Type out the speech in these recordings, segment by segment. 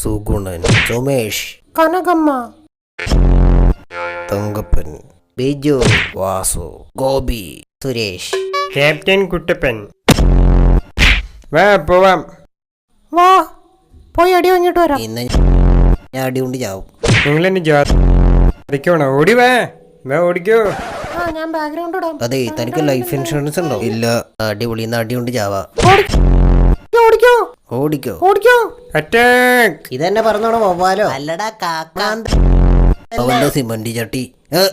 Sugunan, Sumesh, Kanakamma, Thankappan, Biju, Vasu, Gopi, Suresh, captain Kuttappan. വാ പോവാം. വാ പോയി അടി വാങ്ങിട്ട് വരാം. ഇന്ന് ഞാൻ അടി കൊണ്ട് ചാവും. നിങ്ങളെന്നെ ജാതിക്കണോ? ഓടി വാ, ഓടിക്കോ. ഞാൻ ബാക്ക്ഗ്രൗണ്ട് ഇടാം. അതെ, തനിക്ക് ലൈഫ് ഇൻഷുറൻസ് ഉണ്ടോ? ഇല്ല. അടിപൊളി, ഇന്ന് അടി കൊണ്ട് ചാവാ. ഓടിക്കോ ഓടിക്കോ ഓടിക്കോ. അറ്റാക്ക്. ഇതെന്നെ പറഞ്ഞോണോ വവ്വാലോ? അല്ലടാ കാക്കാന്ത. അവന്റെ സിമന്റി ചട്ടി.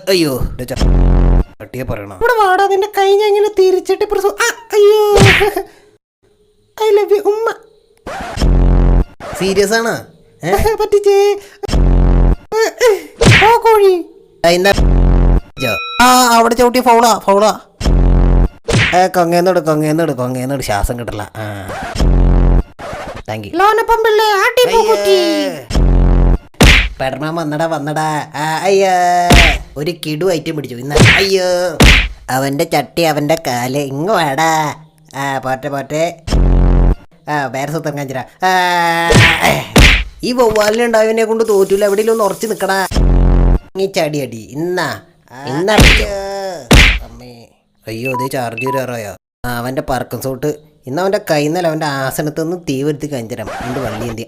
അയ്യോ ചട്ടിയെ പറയണ. ഇവിടെ വാടാ, നിന്റെ കൈ ഞാൻ ഇങ്ങനെ തിരിച്ചിട്ട് അയ്യോ ഐ ലവ് യു ഉമ്മ. സീരിയസ് ആണ്? പറ്റിച്ചേ. ഓ കോഴി. അവിടെ ചവിട്ടി ഫൗളാ. കൊങ്ങേന്നോട് ശ്വാസം കിട്ടല. Thank you. ലോനപ്പം പിള്ളേ ആട്ടി പോകുറ്റി. പെടർമാൻ വന്നടാ. അയ്യോ, ഒരു കിടു ഐറ്റം പിടിച്ചു ഇന്ന്. അയ്യോ, അവന്റെ ചട്ടി അവന്റെ കാല്. ഇങ്ങ് വേടാ. പോട്ടെ. വേറെ സുത്തം കാഞ്ചിര. ഈ വവ്വാലിനുണ്ടായവനെ കൊണ്ട് തോറ്റൂല. എവിടെയെങ്കിലും ഒന്ന് ഉറച്ചു നിക്കടാ. ചടി ഇന്നാ. അമ്മേ, അയ്യോ അതേ ചാർജ് വരാറായോ? അവന്റെ പറക്കം സോട്ട്. ഇന്ന് അവന്റെ കൈന്നല്ല, അവന്റെ ആസനത്തൊന്ന് തീ വരുത്തി കാഞ്ചരം. എന്റെ വള്ളി എന്തി.